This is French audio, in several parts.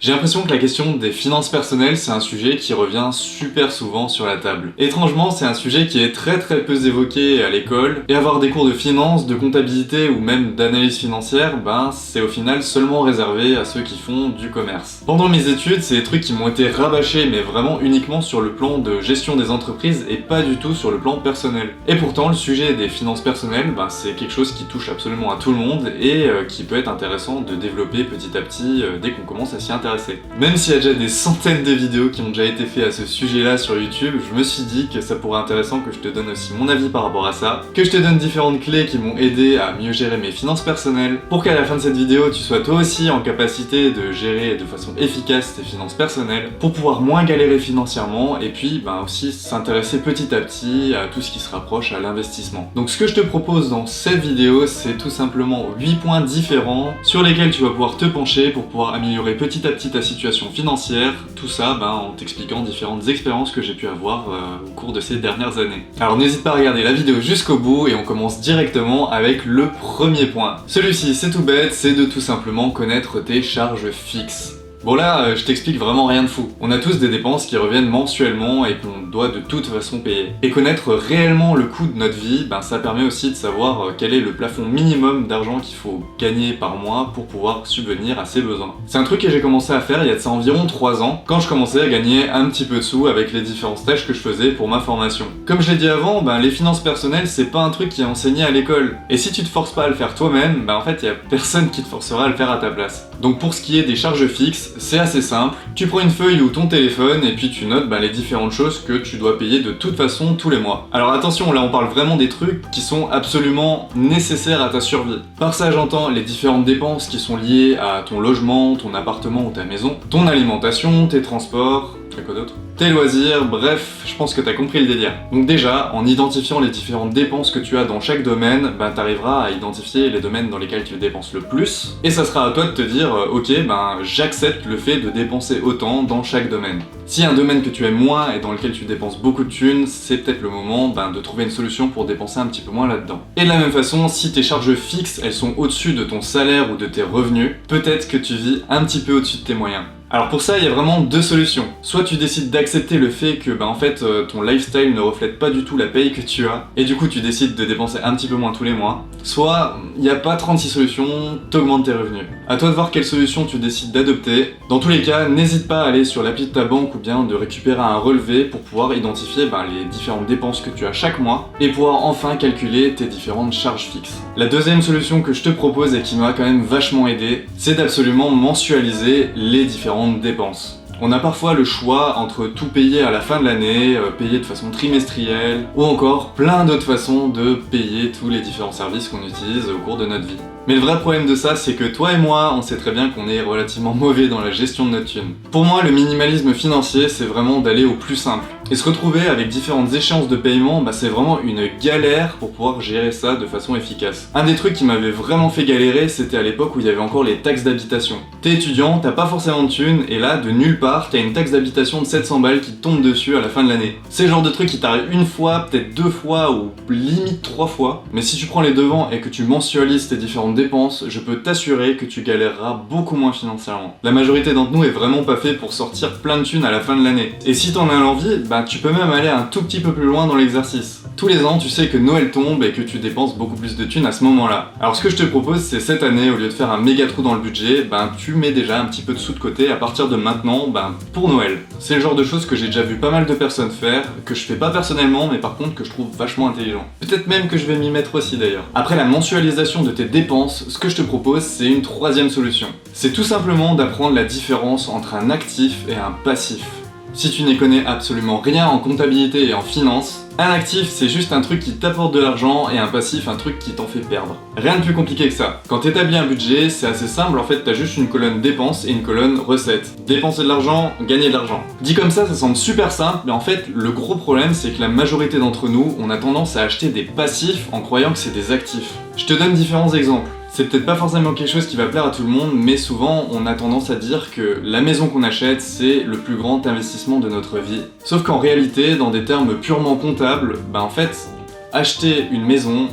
J'ai l'impression que la question des finances personnelles, c'est un sujet qui revient super souvent sur la table. Étrangement, c'est un sujet qui est très peu évoqué à l'école, et avoir des cours de finance, de comptabilité ou même d'analyse financière, c'est au final seulement réservé à ceux qui font du commerce. Pendant mes études, c'est des trucs qui m'ont été rabâchés, mais vraiment uniquement sur le plan de gestion des entreprises et pas du tout sur le plan personnel. Et pourtant, le sujet des finances personnelles, c'est quelque chose qui touche absolument à tout le monde et qui peut être intéressant de développer petit à petit dès qu'on commence à s'y intéresser. Même s'il y a déjà des centaines de vidéos qui ont déjà été faites à ce sujet-là sur YouTube, je me suis dit que ça pourrait être intéressant que je te donne aussi mon avis par rapport à ça, que je te donne différentes clés qui m'ont aidé à mieux gérer mes finances personnelles, pour qu'à la fin de cette vidéo, tu sois toi aussi en capacité de gérer de façon efficace tes finances personnelles, pour pouvoir moins galérer financièrement, et puis aussi s'intéresser petit à petit à tout ce qui se rapproche à l'investissement. Donc ce que je te propose dans cette vidéo, c'est tout simplement 8 points différents sur lesquels tu vas pouvoir te pencher pour pouvoir améliorer petit à petit ta situation financière, tout ça en t'expliquant différentes expériences que j'ai pu avoir au cours de ces dernières années. Alors n'hésite pas à regarder la vidéo jusqu'au bout et on commence directement avec le premier point. Celui-ci c'est tout bête, c'est de tout simplement connaître tes charges fixes. Bon là, je t'explique vraiment rien de fou. On a tous des dépenses qui reviennent mensuellement et qu'on doit de toute façon payer. Et connaître réellement le coût de notre vie, ça permet aussi de savoir quel est le plafond minimum d'argent qu'il faut gagner par mois pour pouvoir subvenir à ses besoins. C'est un truc que j'ai commencé à faire il y a de ça environ 3 ans, quand je commençais à gagner un petit peu de sous avec les différents stages que je faisais pour ma formation. Comme je l'ai dit avant, les finances personnelles, c'est pas un truc qui est enseigné à l'école. Et si tu te forces pas à le faire toi-même, en fait, il y a personne qui te forcera à le faire à ta place. Donc pour ce qui est des charges fixes, c'est assez simple. Tu prends une feuille ou ton téléphone et puis tu notes les différentes choses que tu dois payer de toute façon tous les mois. Alors attention, là on parle vraiment des trucs qui sont absolument nécessaires à ta survie. Par ça j'entends les différentes dépenses qui sont liées à ton logement, ton appartement ou ta maison, ton alimentation, tes transports, quoi d'autre, tes loisirs, bref, je pense que t'as compris le délire. Donc déjà, en identifiant les différentes dépenses que tu as dans chaque domaine, t'arriveras à identifier les domaines dans lesquels tu dépenses le plus, et ça sera à toi de te dire, ok, j'accepte le fait de dépenser autant dans chaque domaine. Si un domaine que tu aimes moins et dans lequel tu dépenses beaucoup de thunes, c'est peut-être le moment de trouver une solution pour dépenser un petit peu moins là-dedans. Et de la même façon, si tes charges fixes, elles sont au-dessus de ton salaire ou de tes revenus, peut-être que tu vis un petit peu au-dessus de tes moyens. Alors pour ça, il y a vraiment deux solutions. Soit tu décides d'accepter le fait que ton lifestyle ne reflète pas du tout la paye que tu as, et du coup tu décides de dépenser un petit peu moins tous les mois. Soit il n'y a pas 36 solutions, t'augmentes tes revenus. À toi de voir quelle solution tu décides d'adopter. Dans tous les cas, n'hésite pas à aller sur l'appli de ta banque ou bien de récupérer un relevé pour pouvoir identifier les différentes dépenses que tu as chaque mois et pouvoir enfin calculer tes différentes charges fixes. La deuxième solution que je te propose et qui m'a quand même vachement aidé, c'est d'absolument mensualiser les différentes dépenses. On a parfois le choix entre tout payer à la fin de l'année, payer de façon trimestrielle, ou encore plein d'autres façons de payer tous les différents services qu'on utilise au cours de notre vie. Mais le vrai problème de ça, c'est que toi et moi, on sait très bien qu'on est relativement mauvais dans la gestion de notre thune. Pour moi, le minimalisme financier, c'est vraiment d'aller au plus simple. Et se retrouver avec différentes échéances de paiement, c'est vraiment une galère pour pouvoir gérer ça de façon efficace. Un des trucs qui m'avait vraiment fait galérer, c'était à l'époque où il y avait encore les taxes d'habitation. T'es étudiant, t'as pas forcément de thunes, et là, de nulle part, t'as une taxe d'habitation de 700 balles qui te tombe dessus à la fin de l'année. C'est le genre de truc qui t'arrive une fois, peut-être 2 fois, ou limite 3 fois. Mais si tu prends les devants et que tu mensualises tes différentes dépenses, je peux t'assurer que tu galéreras beaucoup moins financièrement. La majorité d'entre nous est vraiment pas fait pour sortir plein de thunes à la fin de l'année. Et si t'en as l'envie, tu peux même aller un tout petit peu plus loin dans l'exercice. Tous les ans, tu sais que Noël tombe et que tu dépenses beaucoup plus de thunes à ce moment-là. Alors ce que je te propose, c'est cette année, au lieu de faire un méga trou dans le budget, tu mets déjà un petit peu de sous de côté à partir de maintenant, pour Noël. C'est le genre de choses que j'ai déjà vu pas mal de personnes faire, que je fais pas personnellement, mais par contre que je trouve vachement intelligent. Peut-être même que je vais m'y mettre aussi d'ailleurs. Après la mensualisation de tes dépenses, ce que je te propose, c'est une troisième solution. C'est tout simplement d'apprendre la différence entre un actif et un passif. Si tu n'y connais absolument rien en comptabilité et en finance, un actif c'est juste un truc qui t'apporte de l'argent et un passif un truc qui t'en fait perdre. Rien de plus compliqué que ça. Quand t'établis un budget, c'est assez simple, en fait t'as juste une colonne dépenses et une colonne recettes. Dépenser de l'argent, gagner de l'argent. Dit comme ça semble super simple, mais en fait le gros problème c'est que la majorité d'entre nous, on a tendance à acheter des passifs en croyant que c'est des actifs. Je te donne différents exemples. C'est peut-être pas forcément quelque chose qui va plaire à tout le monde, mais souvent on a tendance à dire que la maison qu'on achète c'est le plus grand investissement de notre vie. Sauf qu'en réalité, dans des termes purement comptables, en fait, acheter une maison,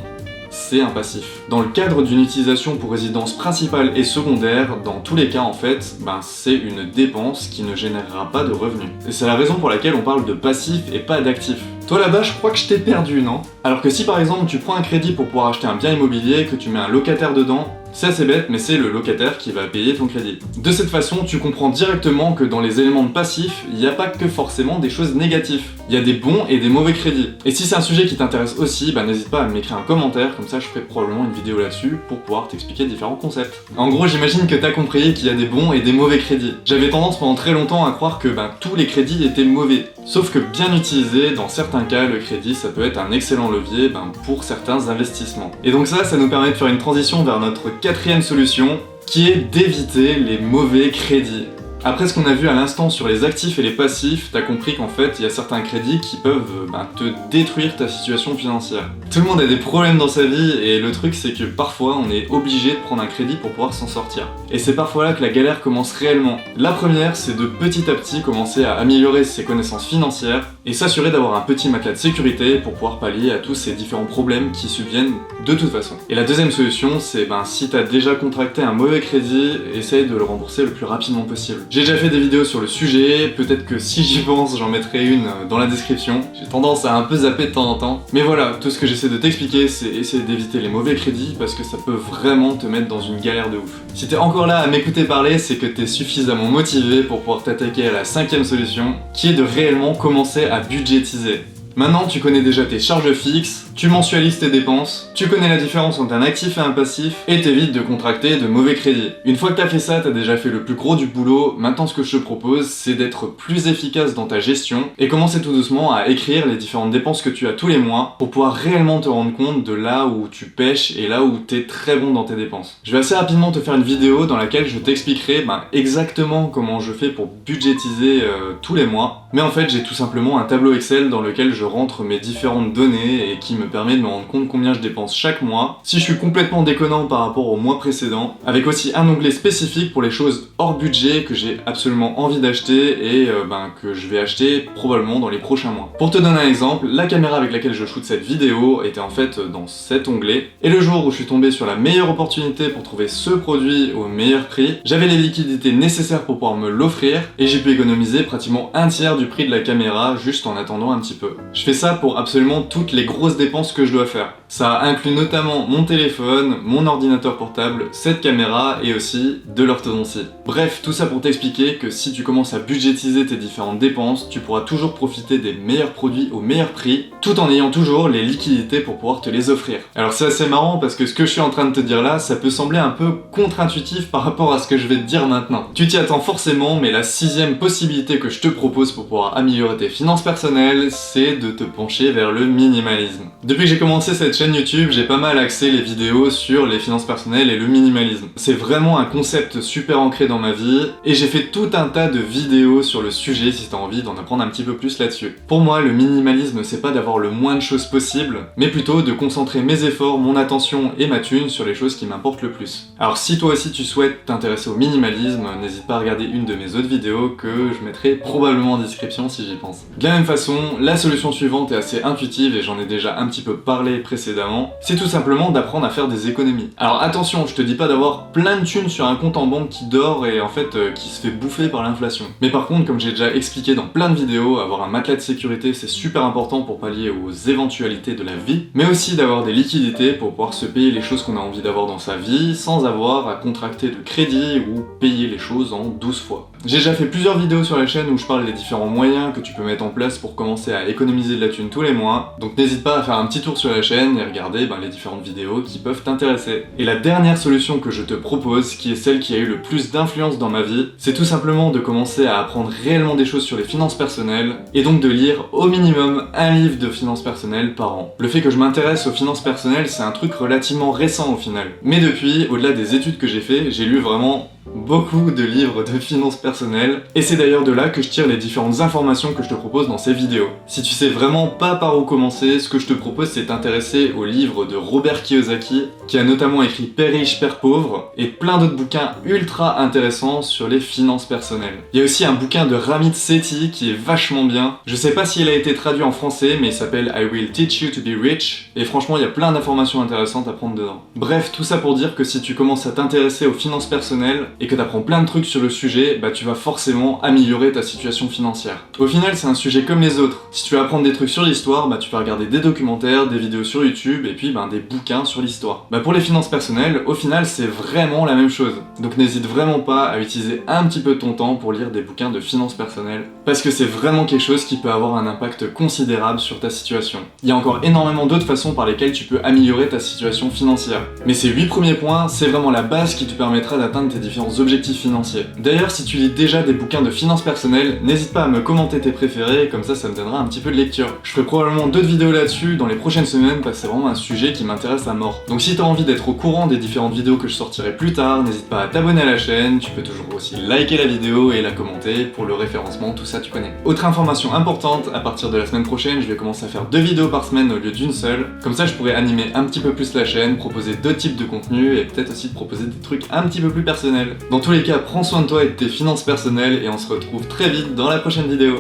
c'est un passif. Dans le cadre d'une utilisation pour résidence principale et secondaire, dans tous les cas en fait, c'est une dépense qui ne générera pas de revenus. Et c'est la raison pour laquelle on parle de passif et pas d'actif. Toi là-bas, je crois que je t'ai perdu, non? Alors que si par exemple tu prends un crédit pour pouvoir acheter un bien immobilier, que tu mets un locataire dedans, c'est assez bête, mais c'est le locataire qui va payer ton crédit. De cette façon, tu comprends directement que dans les éléments de passif, il n'y a pas que forcément des choses négatives. Il y a des bons et des mauvais crédits. Et si c'est un sujet qui t'intéresse aussi, n'hésite pas à m'écrire un commentaire, comme ça je ferai probablement une vidéo là-dessus pour pouvoir t'expliquer différents concepts. En gros, j'imagine que t'as compris qu'il y a des bons et des mauvais crédits. J'avais tendance pendant très longtemps à croire que tous les crédits étaient mauvais. Sauf que bien utilisé, dans certains cas, le crédit ça peut être un excellent levier pour certains investissements. Et donc ça nous permet de faire une transition vers notre quatrième solution, qui est d'éviter les mauvais crédits. Après ce qu'on a vu à l'instant sur les actifs et les passifs, t'as compris qu'en fait, il y a certains crédits qui peuvent te détruire ta situation financière. Tout le monde a des problèmes dans sa vie et le truc c'est que parfois on est obligé de prendre un crédit pour pouvoir s'en sortir. Et c'est parfois là que la galère commence réellement. La première, c'est de petit à petit commencer à améliorer ses connaissances financières et s'assurer d'avoir un petit matelas de sécurité pour pouvoir pallier à tous ces différents problèmes qui subviennent de toute façon. Et la deuxième solution, c'est si t'as déjà contracté un mauvais crédit, essaye de le rembourser le plus rapidement possible. J'ai déjà fait des vidéos sur le sujet, peut-être que si j'y pense, j'en mettrai une dans la description. J'ai tendance à un peu zapper de temps en temps. Mais voilà, tout ce que j'essaie de t'expliquer, c'est essayer d'éviter les mauvais crédits parce que ça peut vraiment te mettre dans une galère de ouf. Si t'es encore là à m'écouter parler, c'est que t'es suffisamment motivé pour pouvoir t'attaquer à la cinquième solution, qui est de réellement commencer à budgétiser. Maintenant, tu connais déjà tes charges fixes, tu mensualises tes dépenses, tu connais la différence entre un actif et un passif, et t'évites de contracter de mauvais crédits. Une fois que t'as fait ça, t'as déjà fait le plus gros du boulot. Maintenant, ce que je te propose, c'est d'être plus efficace dans ta gestion et commencer tout doucement à écrire les différentes dépenses que tu as tous les mois pour pouvoir réellement te rendre compte de là où tu pêches et là où t'es très bon dans tes dépenses. Je vais assez rapidement te faire une vidéo dans laquelle je t'expliquerai exactement comment je fais pour budgétiser tous les mois. Mais en fait, j'ai tout simplement un tableau Excel dans lequel je rentre mes différentes données et qui me permet de me rendre compte combien je dépense chaque mois, si je suis complètement déconnant par rapport au mois précédent, avec aussi un onglet spécifique pour les choses hors budget que j'ai absolument envie d'acheter et que je vais acheter probablement dans les prochains mois. Pour te donner un exemple, la caméra avec laquelle je shoot cette vidéo était en fait dans cet onglet, et le jour où je suis tombé sur la meilleure opportunité pour trouver ce produit au meilleur prix, j'avais les liquidités nécessaires pour pouvoir me l'offrir et j'ai pu économiser pratiquement un tiers du prix de la caméra juste en attendant un petit peu. Je fais ça pour absolument toutes les grosses dépenses que je dois faire. Ça inclut notamment mon téléphone, mon ordinateur portable, cette caméra et aussi de l'orthodontie. Bref, tout ça pour t'expliquer que si tu commences à budgétiser tes différentes dépenses, tu pourras toujours profiter des meilleurs produits au meilleur prix, tout en ayant toujours les liquidités pour pouvoir te les offrir. Alors c'est assez marrant parce que ce que je suis en train de te dire là, ça peut sembler un peu contre-intuitif par rapport à ce que je vais te dire maintenant. Tu t'y attends forcément, mais la sixième possibilité que je te propose pour pouvoir améliorer tes finances personnelles, c'est de te pencher vers le minimalisme. Depuis que j'ai commencé cette chaîne YouTube, j'ai pas mal axé les vidéos sur les finances personnelles et le minimalisme. C'est vraiment un concept super ancré dans ma vie et j'ai fait tout un tas de vidéos sur le sujet si t'as envie d'en apprendre un petit peu plus là-dessus. Pour moi, le minimalisme, c'est pas d'avoir le moins de choses possible, mais plutôt de concentrer mes efforts, mon attention et ma thune sur les choses qui m'importent le plus. Alors si toi aussi tu souhaites t'intéresser au minimalisme, n'hésite pas à regarder une de mes autres vidéos que je mettrai probablement en description si j'y pense. De la même façon, la solution suivante est assez intuitive et j'en ai déjà un petit peu parlé précédemment, c'est tout simplement d'apprendre à faire des économies. Alors attention, je te dis pas d'avoir plein de thunes sur un compte en banque qui dort et en fait qui se fait bouffer par l'inflation. Mais par contre, comme j'ai déjà expliqué dans plein de vidéos, avoir un matelas de sécurité c'est super important pour pallier aux éventualités de la vie, mais aussi d'avoir des liquidités pour pouvoir se payer les choses qu'on a envie d'avoir dans sa vie sans avoir à contracter de crédit ou payer les choses en 12 fois. J'ai déjà fait plusieurs vidéos sur la chaîne où je parle des différents moyens que tu peux mettre en place pour commencer à économiser de la thune tous les mois, donc n'hésite pas à faire un petit tour sur la chaîne et regarder les différentes vidéos qui peuvent t'intéresser. Et la dernière solution que je te propose, qui est celle qui a eu le plus d'influence dans ma vie, c'est tout simplement de commencer à apprendre réellement des choses sur les finances personnelles, et donc de lire au minimum un livre de finances personnelles par an. Le fait que je m'intéresse aux finances personnelles, c'est un truc relativement récent au final. Mais depuis, au-delà des études que j'ai fait, j'ai lu vraiment beaucoup de livres de finances personnelles, et c'est d'ailleurs de là que je tire les différentes informations que je te propose dans ces vidéos. Si tu sais vraiment pas par où commencer, ce que je te propose c'est t'intéresser au livre de Robert Kiyosaki, qui a notamment écrit Père riche, Père pauvre, et plein d'autres bouquins ultra intéressants sur les finances personnelles. Il y a aussi un bouquin de Ramit Sethi qui est vachement bien. Je sais pas s'il a été traduit en français, mais il s'appelle I Will Teach You to Be Rich, et franchement il y a plein d'informations intéressantes à prendre dedans. Bref, tout ça pour dire que si tu commences à t'intéresser aux finances personnelles, et que t'apprends plein de trucs sur le sujet, bah tu vas forcément améliorer ta situation financière. Au final, c'est un sujet comme les autres. Si tu veux apprendre des trucs sur l'histoire, bah tu vas regarder des documentaires, des vidéos sur YouTube, et puis des bouquins sur l'histoire. Bah pour les finances personnelles, au final, c'est vraiment la même chose. Donc n'hésite vraiment pas à utiliser un petit peu de ton temps pour lire des bouquins de finances personnelles, parce que c'est vraiment quelque chose qui peut avoir un impact considérable sur ta situation. Il y a encore énormément d'autres façons par lesquelles tu peux améliorer ta situation financière. Mais ces 8 premiers points, c'est vraiment la base qui te permettra d'atteindre tes différents objectifs financiers. D'ailleurs, si tu lis déjà des bouquins de finances personnelles, n'hésite pas à me commenter tes préférés, comme ça me donnera un petit peu de lecture. Je ferai probablement d'autres vidéos là-dessus dans les prochaines semaines parce que c'est vraiment un sujet qui m'intéresse à mort. Donc si t'as envie d'être au courant des différentes vidéos que je sortirai plus tard, n'hésite pas à t'abonner à la chaîne, tu peux toujours aussi liker la vidéo et la commenter pour le référencement, tout ça tu connais. Autre information importante, à partir de la semaine prochaine, je vais commencer à faire 2 vidéos par semaine au lieu d'une seule. Comme ça je pourrais animer un petit peu plus la chaîne, proposer d'autres types de contenus et peut-être aussi te proposer des trucs un petit peu plus personnels. Dans tous les cas, prends soin de toi et de tes finances personnelles et on se retrouve très vite dans la prochaine vidéo.